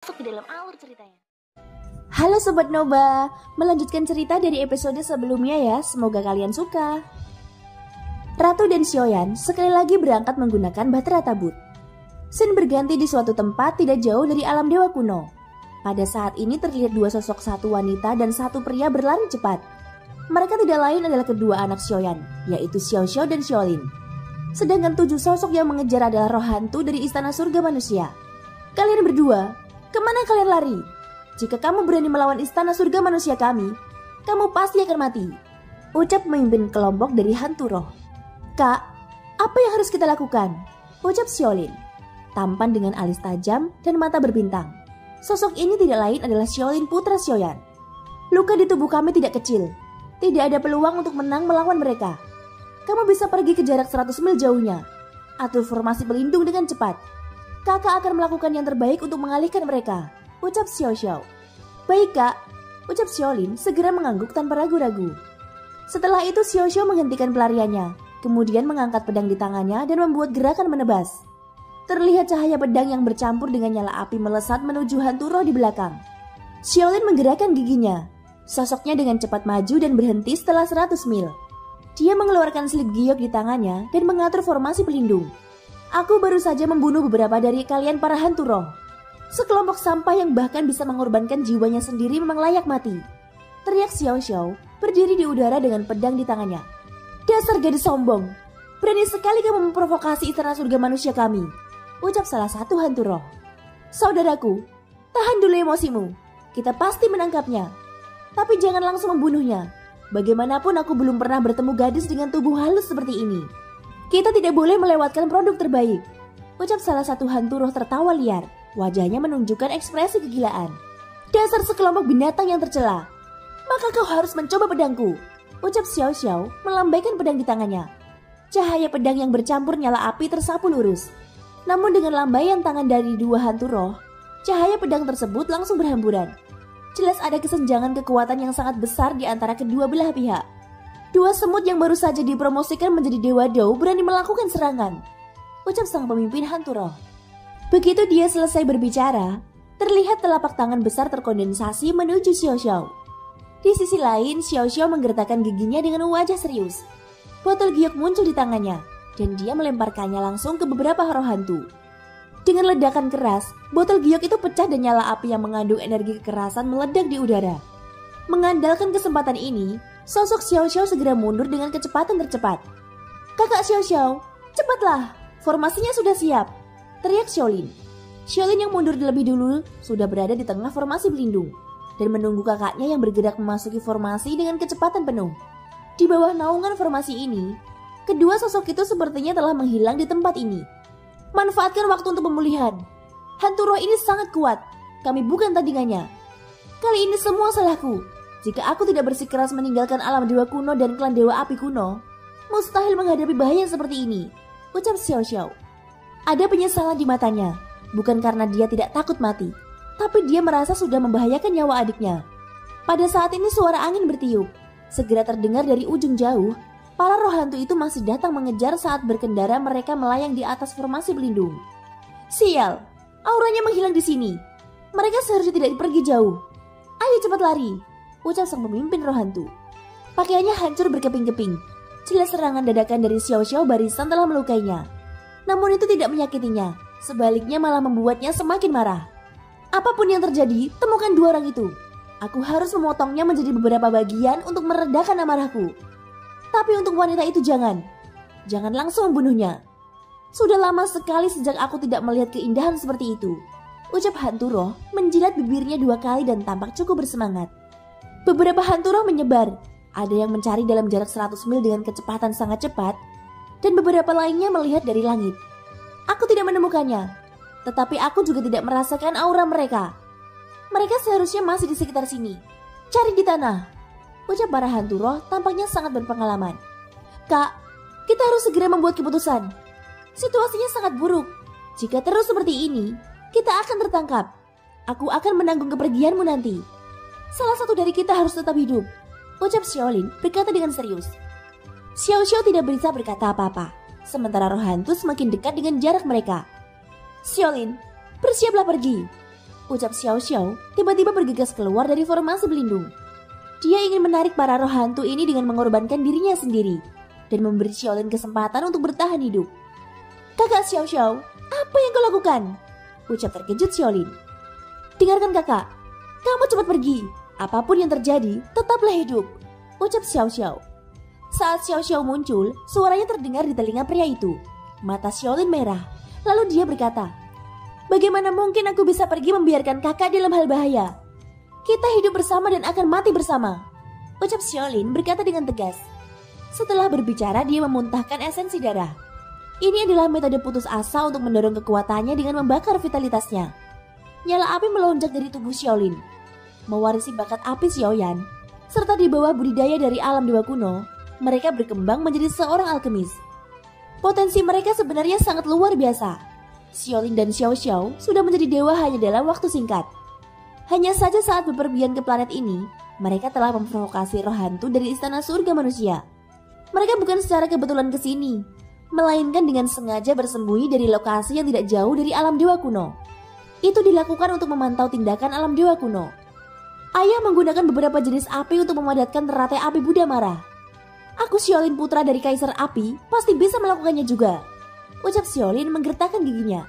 masuk ke dalam alur ceritanya. Halo Sobat Noba, melanjutkan cerita dari episode sebelumnya ya, semoga kalian suka. Ratu dan Xiaoyan sekali lagi berangkat menggunakan Bahtera Tabut. Scene berganti di suatu tempat tidak jauh dari alam dewa kuno. Pada saat ini terlihat dua sosok, satu wanita dan satu pria berlari cepat. Mereka tidak lain adalah kedua anak Xiaoyan, yaitu Xiao Xiao dan Xiaolin. Sedangkan 7 sosok yang mengejar adalah roh hantu dari istana surga manusia. Kalian berdua, kemana kalian lari? Jika kamu berani melawan istana surga manusia kami, kamu pasti akan mati. Ucap pemimpin kelompok dari hantu roh. Kak, apa yang harus kita lakukan? Ucap Xiaolin, tampan dengan alis tajam dan mata berbintang. Sosok ini tidak lain adalah Xiaolin putra Xiaoyan. Luka di tubuh kami tidak kecil. Tidak ada peluang untuk menang melawan mereka. Kamu bisa pergi ke jarak 100 mil jauhnya. Atur formasi pelindung dengan cepat. Kakak akan melakukan yang terbaik untuk mengalihkan mereka. Ucap Xiao Xiao. Baik kak, ucap Xiaolin segera mengangguk tanpa ragu-ragu. Setelah itu Xiao Xiao menghentikan pelariannya, kemudian mengangkat pedang di tangannya dan membuat gerakan menebas. Terlihat cahaya pedang yang bercampur dengan nyala api melesat menuju hantu roh di belakang. Xiaolin menggerakkan giginya. Sosoknya dengan cepat maju dan berhenti setelah 100 mil. Dia mengeluarkan selip giok di tangannya dan mengatur formasi pelindung. Aku baru saja membunuh beberapa dari kalian para hantu roh. Sekelompok sampah yang bahkan bisa mengorbankan jiwanya sendiri memang layak mati. Teriak Xiao Xiao berdiri di udara dengan pedang di tangannya. Dasar gadis sombong, berani sekali kamu memprovokasi istana surga manusia kami, ucap salah satu hantu roh. Saudaraku, tahan dulu emosimu, kita pasti menangkapnya. Tapi jangan langsung membunuhnya. Bagaimanapun aku belum pernah bertemu gadis dengan tubuh halus seperti ini. Kita tidak boleh melewatkan produk terbaik, ucap salah satu hantu roh tertawa liar. Wajahnya menunjukkan ekspresi kegilaan. Dasar sekelompok binatang yang tercela. Maka kau harus mencoba pedangku, ucap Xiao Xiao melambaikan pedang di tangannya. Cahaya pedang yang bercampur nyala api tersapu lurus. Namun dengan lambaian tangan dari dua hantu roh, cahaya pedang tersebut langsung berhamburan. Jelas ada kesenjangan kekuatan yang sangat besar di antara kedua belah pihak. Dua semut yang baru saja dipromosikan menjadi Dewa Dou berani melakukan serangan, ucap sang pemimpin hantu roh. Begitu dia selesai berbicara, terlihat telapak tangan besar terkondensasi menuju Xiao Xiao. Di sisi lain, Xiao Xiao menggertakkan giginya dengan wajah serius. Botol giok muncul di tangannya, dan dia melemparkannya langsung ke beberapa roh hantu. Dengan ledakan keras, botol giok itu pecah dan nyala api yang mengandung energi kekerasan meledak di udara. Mengandalkan kesempatan ini, sosok Xiao Xiao segera mundur dengan kecepatan tercepat. Kakak Xiao Xiao, cepatlah, formasinya sudah siap, teriak Xiaolin. Xiaolin yang mundur lebih dulu sudah berada di tengah formasi pelindung dan menunggu kakaknya yang bergerak memasuki formasi dengan kecepatan penuh. Di bawah naungan formasi ini, kedua sosok itu sepertinya telah menghilang di tempat ini. Manfaatkan waktu untuk pemulihan. Hantu roh ini sangat kuat. Kami bukan tandingannya. Kali ini semua salahku. Jika aku tidak bersikeras meninggalkan alam dewa kuno dan klan dewa api kuno, mustahil menghadapi bahaya seperti ini, ucap Xiao Xiao. Ada penyesalan di matanya, bukan karena dia tidak takut mati, tapi dia merasa sudah membahayakan nyawa adiknya. Pada saat ini suara angin bertiup, segera terdengar dari ujung jauh. Para roh hantu itu masih datang mengejar saat berkendara mereka melayang di atas formasi pelindung. Sial, auranya menghilang di sini. Mereka seharusnya tidak pergi jauh. Ayo cepat lari, ucap sang pemimpin roh hantu. Pakaiannya hancur berkeping-keping. Jelas serangan dadakan dari Xiao Xiao barisan telah melukainya. Namun itu tidak menyakitinya, sebaliknya malah membuatnya semakin marah. Apapun yang terjadi, temukan dua orang itu. Aku harus memotongnya menjadi beberapa bagian untuk meredakan amarahku. Tapi untuk wanita itu jangan langsung membunuhnya. Sudah lama sekali sejak aku tidak melihat keindahan seperti itu, ucap hantu roh menjilat bibirnya 2 kali dan tampak cukup bersemangat. Beberapa hantu roh menyebar, ada yang mencari dalam jarak 100 mil dengan kecepatan sangat cepat, dan beberapa lainnya melihat dari langit. Aku tidak menemukannya, tetapi aku juga tidak merasakan aura mereka. Mereka seharusnya masih di sekitar sini. Cari di tanah, ucap para hantu roh tampaknya sangat berpengalaman. Kak, kita harus segera membuat keputusan. Situasinya sangat buruk. Jika terus seperti ini, kita akan tertangkap. Aku akan menanggung kepergianmu nanti. Salah satu dari kita harus tetap hidup, ucap Xiaolin berkata dengan serius. Xiao Xiao tidak bisa berkata apa-apa, sementara roh hantu semakin dekat dengan jarak mereka. Xiaolin, bersiaplah pergi. ucap Xiao Xiao tiba-tiba bergegas keluar dari formasi berlindung. Dia ingin menarik para roh hantu ini dengan mengorbankan dirinya sendiri dan memberi Xiaolin kesempatan untuk bertahan hidup. Kakak Xiao Xiao, apa yang kau lakukan? Ucap terkejut Xiaolin. Dengarkan kakak, kamu cepat pergi. Apapun yang terjadi, tetaplah hidup. Ucap Xiao Xiao. Saat Xiao Xiao muncul, suaranya terdengar di telinga pria itu. Mata Xiaolin merah. Lalu dia berkata, bagaimana mungkin aku bisa pergi membiarkan kakak dalam hal bahaya? Kita hidup bersama dan akan mati bersama. Ucap Xiaolin berkata dengan tegas. Setelah berbicara, dia memuntahkan esensi darah. Ini adalah metode putus asa untuk mendorong kekuatannya dengan membakar vitalitasnya. Nyala api melonjak dari tubuh Xiaolin. Mewarisi bakat api Xiaoyan, serta di bawah budidaya dari alam dewa kuno, mereka berkembang menjadi seorang alkemis. Potensi mereka sebenarnya sangat luar biasa. Xiaolin dan Xiao Xiao sudah menjadi dewa hanya dalam waktu singkat. Hanya saja saat bepergian ke planet ini, mereka telah memprovokasi roh hantu dari istana surga manusia. Mereka bukan secara kebetulan ke sini, melainkan dengan sengaja bersembunyi dari lokasi yang tidak jauh dari alam dewa kuno. Itu dilakukan untuk memantau tindakan alam dewa kuno. Ayah menggunakan beberapa jenis api untuk memadatkan teratai api Buddha marah. Aku Xiaolin putra dari Kaisar Api, pasti bisa melakukannya juga. Ucap Xiaolin menggertakkan giginya.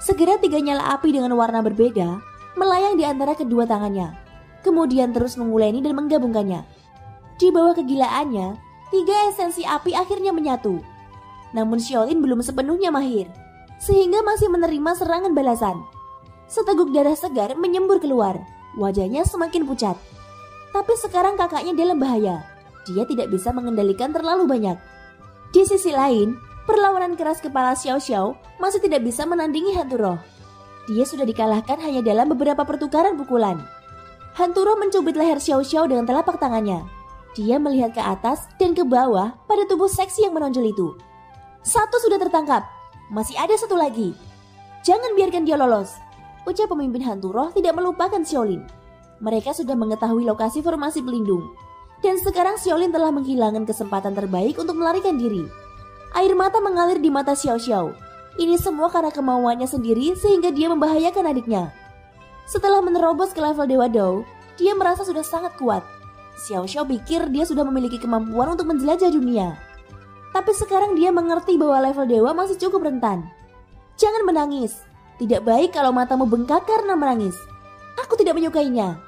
Segera 3 nyala api dengan warna berbeda melayang di antara kedua tangannya. Kemudian terus menguleni dan menggabungkannya. Di bawah kegilaannya, 3 esensi api akhirnya menyatu. Namun Xiaolin belum sepenuhnya mahir, sehingga masih menerima serangan balasan. Seteguk darah segar menyembur keluar, wajahnya semakin pucat. Tapi sekarang kakaknya dalam bahaya. Dia tidak bisa mengendalikan terlalu banyak. Di sisi lain, perlawanan keras kepala Xiao Xiao masih tidak bisa menandingi hantu roh. Dia sudah dikalahkan hanya dalam beberapa pertukaran pukulan. Hantu roh mencubit leher Xiao Xiao dengan telapak tangannya. Dia melihat ke atas dan ke bawah pada tubuh seksi yang menonjol itu. 1 sudah tertangkap, masih ada 1 lagi. Jangan biarkan dia lolos. Ucap pemimpin hantu roh tidak melupakan Xiaolin. Mereka sudah mengetahui lokasi formasi pelindung. Dan sekarang Xiaolin telah menghilangkan kesempatan terbaik untuk melarikan diri. Air mata mengalir di mata Xiao Xiao. Ini semua karena kemauannya sendiri sehingga dia membahayakan adiknya. Setelah menerobos ke level Dewa Dao, dia merasa sudah sangat kuat. Xiao Xiao pikir dia sudah memiliki kemampuan untuk menjelajah dunia. Tapi sekarang dia mengerti bahwa level dewa masih cukup rentan. Jangan menangis. Tidak baik kalau matamu bengkak karena menangis. Aku tidak menyukainya.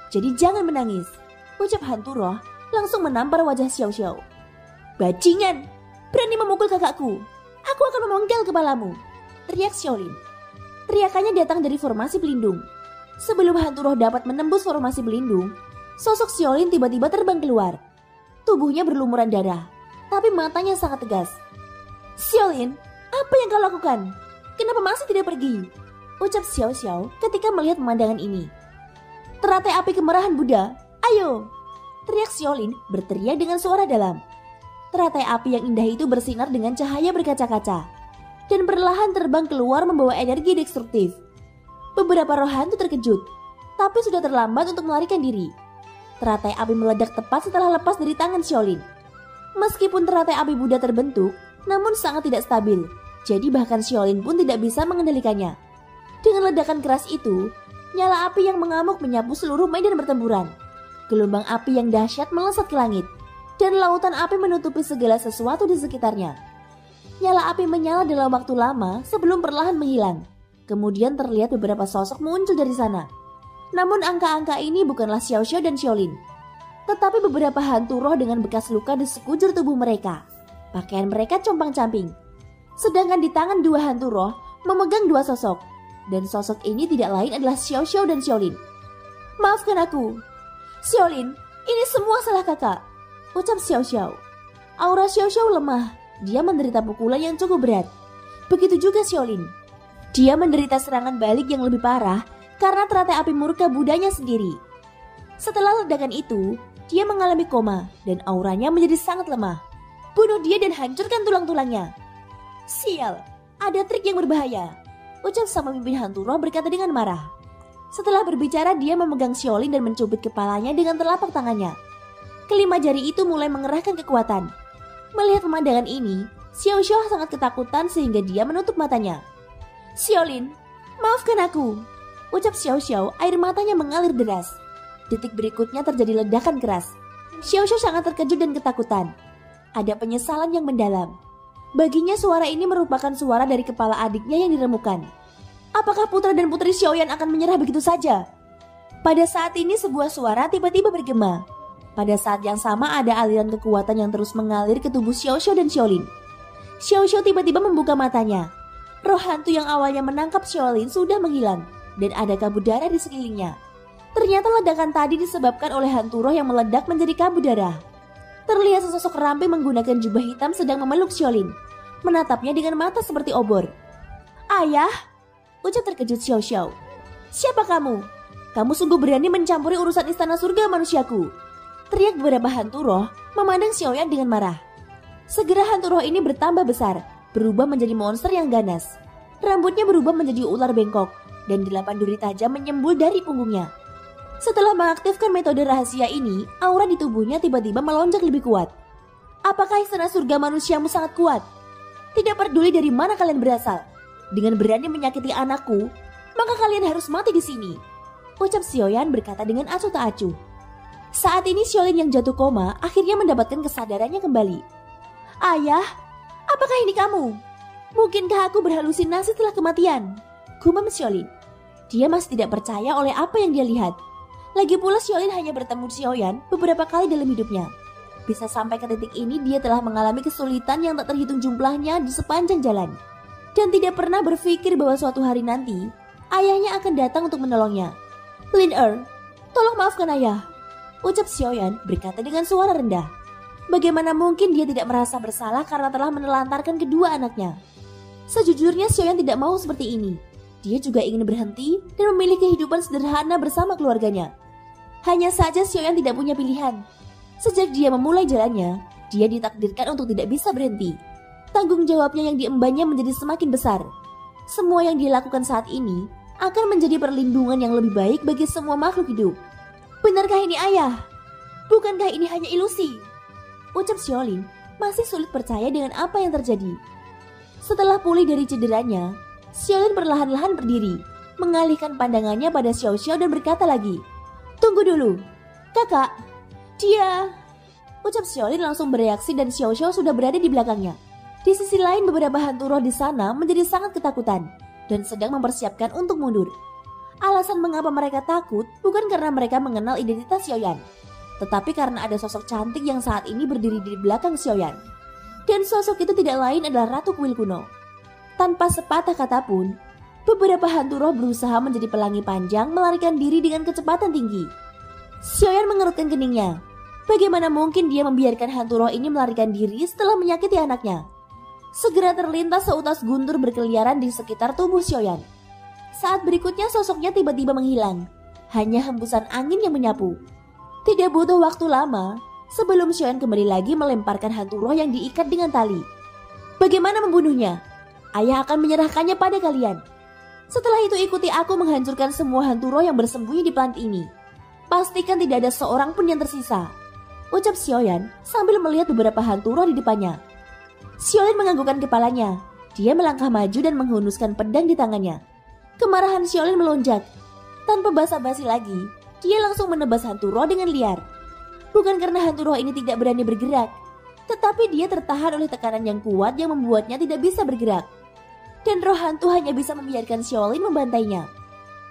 Jadi jangan menangis. Ucap hantu roh langsung menampar wajah Xiao Xiao. Bajingan, berani memukul kakakku. Aku akan memenggal kepalamu. Teriak Xiaolin. Teriakannya datang dari formasi pelindung. Sebelum hantu roh dapat menembus formasi pelindung, sosok Xiaolin tiba-tiba terbang keluar. Tubuhnya berlumuran darah, tapi matanya sangat tegas. Xiaolin, apa yang kau lakukan? Kenapa masih tidak pergi? Ucap Xiao Xiao ketika melihat pemandangan ini. Teratai api kemarahan Buddha, ayo! Teriak Xiaolin berteriak dengan suara dalam. Teratai api yang indah itu bersinar dengan cahaya berkaca-kaca dan perlahan terbang keluar membawa energi destruktif. Beberapa roh hantu terkejut, tapi sudah terlambat untuk melarikan diri. Teratai api meledak tepat setelah lepas dari tangan Xiaolin. Meskipun teratai api Buddha terbentuk, namun sangat tidak stabil. Jadi bahkan Xiaolin pun tidak bisa mengendalikannya. Dengan ledakan keras itu, nyala api yang mengamuk menyapu seluruh medan pertempuran. Gelombang api yang dahsyat melesat ke langit, dan lautan api menutupi segala sesuatu di sekitarnya. Nyala api menyala dalam waktu lama sebelum perlahan menghilang. Kemudian terlihat beberapa sosok muncul dari sana. Namun angka-angka ini bukanlah Xiao Xiao dan Xiaolin, tetapi beberapa hantu roh dengan bekas luka di sekujur tubuh mereka. Pakaian mereka compang-camping. Sedangkan di tangan 2 hantu roh memegang 2 sosok. Dan sosok ini tidak lain adalah Xiao Xiao dan Xiaolin. Maafkan aku. Xiaolin, ini semua salah kakak. Ucap Xiao Xiao. Aura Xiao Xiao lemah. Dia menderita pukulan yang cukup berat. Begitu juga Xiaolin. Dia menderita serangan balik yang lebih parah karena teratai api murka Budanya sendiri. Setelah ledakan itu, dia mengalami koma dan auranya menjadi sangat lemah. Bunuh dia dan hancurkan tulang-tulangnya. Sial, ada trik yang berbahaya. Ucap sang pemimpin hantu roh berkata dengan marah. Setelah berbicara, dia memegang Xiaolin dan mencubit kepalanya dengan telapak tangannya. Kelima jari itu mulai mengerahkan kekuatan. Melihat pemandangan ini, Xiao Xiao sangat ketakutan sehingga dia menutup matanya. Xiaolin, maafkan aku. Ucap Xiao Xiao, air matanya mengalir deras. Detik berikutnya terjadi ledakan keras. Xiao Xiao sangat terkejut dan ketakutan. Ada penyesalan yang mendalam. Baginya suara ini merupakan suara dari kepala adiknya yang diremukan. Apakah putra dan putri Xiaoyan akan menyerah begitu saja? Pada saat ini sebuah suara tiba-tiba bergema. Pada saat yang sama ada aliran kekuatan yang terus mengalir ke tubuh Xiao Xiao dan Xiaolin. Xiao Xiao tiba-tiba membuka matanya. Roh hantu yang awalnya menangkap Xiaolin sudah menghilang dan ada kabut darah di sekelilingnya. Ternyata ledakan tadi disebabkan oleh hantu roh yang meledak menjadi kabut darah. Terlihat sesosok ramping menggunakan jubah hitam sedang memeluk Xiaolin, menatapnya dengan mata seperti obor. "Ayah!" ucap terkejut Xiao Xiao. "Siapa kamu? Kamu sungguh berani mencampuri urusan istana surga manusiaku!" Teriak beberapa hantu roh memandang Xiaoyan dengan marah. Segera hantu roh ini bertambah besar, berubah menjadi monster yang ganas. Rambutnya berubah menjadi ular bengkok, dan 8 duri tajam menyembul dari punggungnya. Setelah mengaktifkan metode rahasia ini, aura di tubuhnya tiba-tiba melonjak lebih kuat. "Apakah istana surga manusiamu sangat kuat? Tidak peduli dari mana kalian berasal. Dengan berani menyakiti anakku, maka kalian harus mati di sini," ucap Xiaoyan berkata dengan acuh tak acuh. Saat ini Xiaolin yang jatuh koma akhirnya mendapatkan kesadarannya kembali. "Ayah, apakah ini kamu? Mungkinkah aku berhalusinasi setelah kematian?" gumam Xiaolin. Dia masih tidak percaya oleh apa yang dia lihat. Lagi pula Xiaolin hanya bertemu Xiaoyan beberapa kali dalam hidupnya. Bisa sampai ke titik ini dia telah mengalami kesulitan yang tak terhitung jumlahnya di sepanjang jalan. Dan tidak pernah berpikir bahwa suatu hari nanti ayahnya akan datang untuk menolongnya. "Lin tolong maafkan ayah," ucap Xiaoyan berkata dengan suara rendah. Bagaimana mungkin dia tidak merasa bersalah karena telah menelantarkan kedua anaknya? Sejujurnya Xiaoyan tidak mau seperti ini. Dia juga ingin berhenti dan memilih kehidupan sederhana bersama keluarganya. Hanya saja Xiaoyan tidak punya pilihan. Sejak dia memulai jalannya, dia ditakdirkan untuk tidak bisa berhenti. Tanggung jawabnya yang diembannya menjadi semakin besar. Semua yang dia lakukan saat ini akan menjadi perlindungan yang lebih baik bagi semua makhluk hidup. "Benarkah ini ayah? Bukankah ini hanya ilusi?" ucap Xiaolin masih sulit percaya dengan apa yang terjadi. Setelah pulih dari cederanya, Xiaolin perlahan-lahan berdiri, mengalihkan pandangannya pada Xiao Xiao dan berkata lagi, "Tunggu dulu, kakak." "Dia," ucap Xiaolin langsung bereaksi dan Xiao Xiao sudah berada di belakangnya. Di sisi lain beberapa hantu roh di sana menjadi sangat ketakutan dan sedang mempersiapkan untuk mundur. Alasan mengapa mereka takut bukan karena mereka mengenal identitas Xiaoyan, tetapi karena ada sosok cantik yang saat ini berdiri di belakang Xiaoyan. Dan sosok itu tidak lain adalah Ratu Kuil Kuno. Tanpa sepatah kata pun, beberapa hantu roh berusaha menjadi pelangi panjang melarikan diri dengan kecepatan tinggi. Xiaoyan mengerutkan keningnya. Bagaimana mungkin dia membiarkan hantu roh ini melarikan diri setelah menyakiti anaknya? Segera terlintas seutas guntur berkeliaran di sekitar tubuh Xiaoyan. Saat berikutnya sosoknya tiba-tiba menghilang. Hanya hembusan angin yang menyapu. Tidak butuh waktu lama sebelum Xiaoyan kembali lagi melemparkan hantu roh yang diikat dengan tali. "Bagaimana membunuhnya? Ayah akan menyerahkannya pada kalian. Setelah itu ikuti aku menghancurkan semua hantu roh yang bersembunyi di planet ini. Pastikan tidak ada seorang pun yang tersisa," ucap Xiaoyan sambil melihat beberapa hantu roh di depannya. Xiaoyan menganggukkan kepalanya. Dia melangkah maju dan menghunuskan pedang di tangannya. Kemarahan Xiaolin melonjak. Tanpa basa-basi lagi, dia langsung menebas hantu roh dengan liar. Bukan karena hantu roh ini tidak berani bergerak, tetapi dia tertahan oleh tekanan yang kuat yang membuatnya tidak bisa bergerak. Dan roh hantu hanya bisa membiarkan Xiaolin membantainya.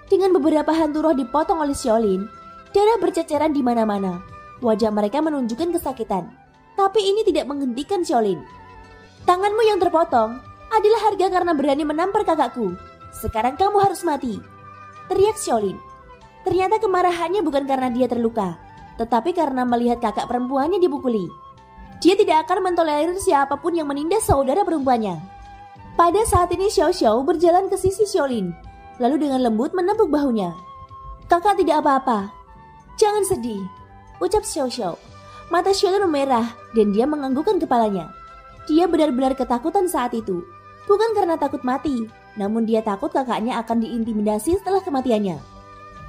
Dengan beberapa hantu roh dipotong oleh Xiaolin, darah berceceran di mana-mana. Wajah mereka menunjukkan kesakitan. Tapi ini tidak menghentikan Xiaolin. "Tanganmu yang terpotong adalah harga karena berani menampar kakakku. Sekarang kamu harus mati," teriak Xiaolin. Ternyata kemarahannya bukan karena dia terluka, tetapi karena melihat kakak perempuannya dipukuli. Dia tidak akan mentolerir siapapun yang menindas saudara perempuannya. Pada saat ini Xiao Xiao berjalan ke sisi Xiaolin, lalu dengan lembut menepuk bahunya. "Kakak tidak apa-apa. Jangan sedih," ucap Xiao Xiao. Mata Xiaolin memerah dan dia menganggukkan kepalanya. Dia benar-benar ketakutan saat itu. Bukan karena takut mati, namun dia takut kakaknya akan diintimidasi setelah kematiannya.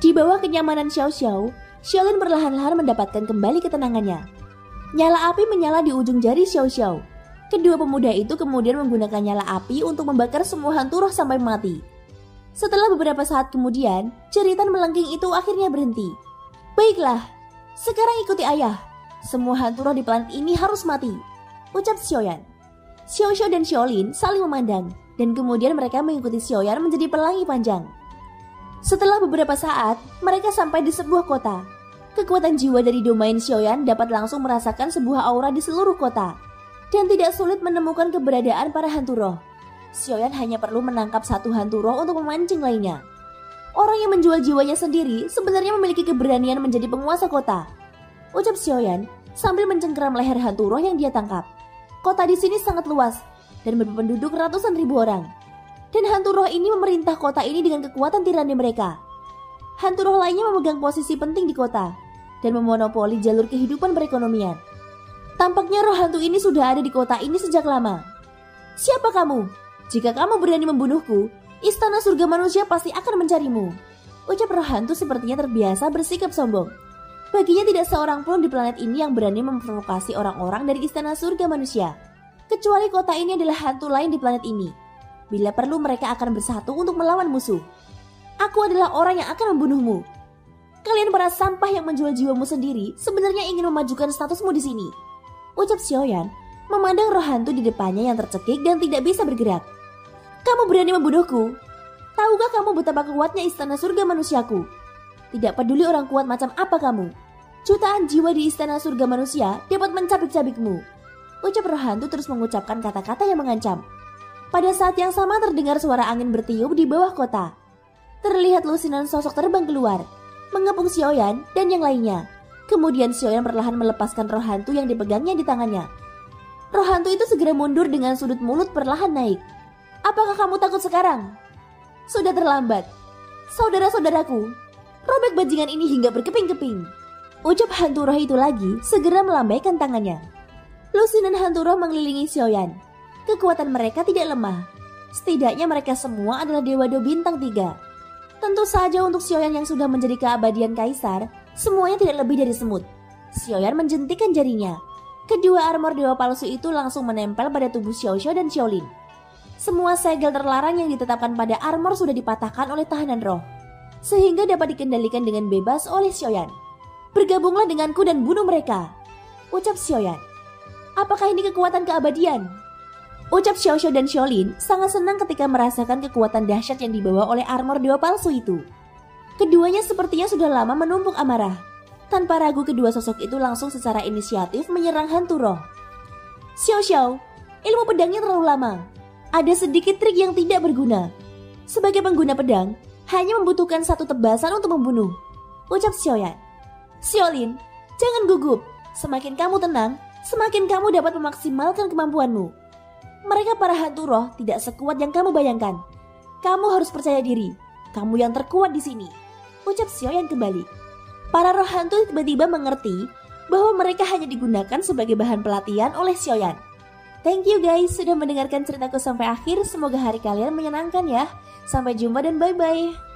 Di bawah kenyamanan Xiao Xiao, Xiaolin perlahan-lahan mendapatkan kembali ketenangannya. Nyala api menyala di ujung jari Xiao Xiao. Kedua pemuda itu kemudian menggunakan nyala api untuk membakar semua hantu roh sampai mati. Setelah beberapa saat kemudian, jeritan melengking itu akhirnya berhenti. Baiklah, sekarang ikuti ayah. Semua hantu roh di planet ini harus mati, ucap Xiaoyan. Xiaoxiao dan Xiaolin saling memandang, dan kemudian mereka mengikuti Xiaoyan menjadi pelangi panjang. Setelah beberapa saat, mereka sampai di sebuah kota. Kekuatan jiwa dari domain Xiaoyan dapat langsung merasakan sebuah aura di seluruh kota, dan tidak sulit menemukan keberadaan para hantu roh. Xiaoyan hanya perlu menangkap satu hantu roh untuk memancing lainnya. Orang yang menjual jiwanya sendiri sebenarnya memiliki keberanian menjadi penguasa kota, ucap Xiaoyan sambil mencengkeram leher hantu roh yang dia tangkap. Kota di sini sangat luas dan berpenduduk ratusan ribu orang. Dan hantu roh ini memerintah kota ini dengan kekuatan tirani mereka. Hantu roh lainnya memegang posisi penting di kota dan memonopoli jalur kehidupan perekonomian. Tampaknya roh hantu ini sudah ada di kota ini sejak lama. Siapa kamu? Jika kamu berani membunuhku, istana surga manusia pasti akan mencarimu, ucap roh hantu sepertinya terbiasa bersikap sombong. Baginya tidak seorang pun di planet ini yang berani memprovokasi orang-orang dari istana surga manusia. Kecuali kota ini adalah hantu lain di planet ini. Bila perlu mereka akan bersatu untuk melawan musuh. Aku adalah orang yang akan membunuhmu. Kalian para sampah yang menjual jiwamu sendiri sebenarnya ingin memajukan statusmu di sini, ucap Xiaoyan memandang roh hantu di depannya yang tercekik dan tidak bisa bergerak. Kamu berani membunuhku? Tahukah kamu betapa kuatnya istana surga manusiaku? Tidak peduli orang kuat macam apa kamu, jutaan jiwa di istana surga manusia dapat mencabik-cabikmu, ucap roh hantu terus mengucapkan kata-kata yang mengancam. Pada saat yang sama terdengar suara angin bertiup di bawah kota. Terlihat lusinan sosok terbang keluar, mengepung Xiaoyan dan yang lainnya. Kemudian Xiaoyan perlahan melepaskan roh hantu yang dipegangnya di tangannya. Roh hantu itu segera mundur dengan sudut mulut perlahan naik. Apakah kamu takut sekarang? Sudah terlambat. Saudara-saudaraku, robek bajingan ini hingga berkeping-keping, ucap hantu roh itu lagi segera melambaikan tangannya. Lusinan hantu roh mengelilingi Xiaoyan. Kekuatan mereka tidak lemah. Setidaknya mereka semua adalah dewa do bintang 3. Tentu saja untuk Xiaoyan yang sudah menjadi keabadian kaisar, semuanya tidak lebih dari semut. Xiaoyan menjentikkan jarinya. Kedua armor dewa palsu itu langsung menempel pada tubuh Xiaoxiao dan Xiaolin. Semua segel terlarang yang ditetapkan pada armor sudah dipatahkan oleh tahanan roh, sehingga dapat dikendalikan dengan bebas oleh Xiaoyan. Bergabunglah denganku dan bunuh mereka, ucap Xiaoyan. Apakah ini kekuatan keabadian? Ucap Xiaoxiao dan Xiaolin sangat senang ketika merasakan kekuatan dahsyat yang dibawa oleh armor dewa palsu itu. Keduanya sepertinya sudah lama menumpuk amarah. Tanpa ragu kedua sosok itu langsung secara inisiatif menyerang hantu roh. Xiaoxiao, ilmu pedangnya terlalu lama. Ada sedikit trik yang tidak berguna. Sebagai pengguna pedang, hanya membutuhkan satu tebasan untuk membunuh, ucap Xiaoyan. Xiaolin, jangan gugup. Semakin kamu tenang, semakin kamu dapat memaksimalkan kemampuanmu. Mereka para hantu roh tidak sekuat yang kamu bayangkan. Kamu harus percaya diri. Kamu yang terkuat di sini, ucap Xiaoyan kembali. Para roh hantu tiba-tiba mengerti bahwa mereka hanya digunakan sebagai bahan pelatihan oleh Xiaoyan. Thank you guys sudah mendengarkan ceritaku sampai akhir. Semoga hari kalian menyenangkan ya. Sampai jumpa dan bye-bye.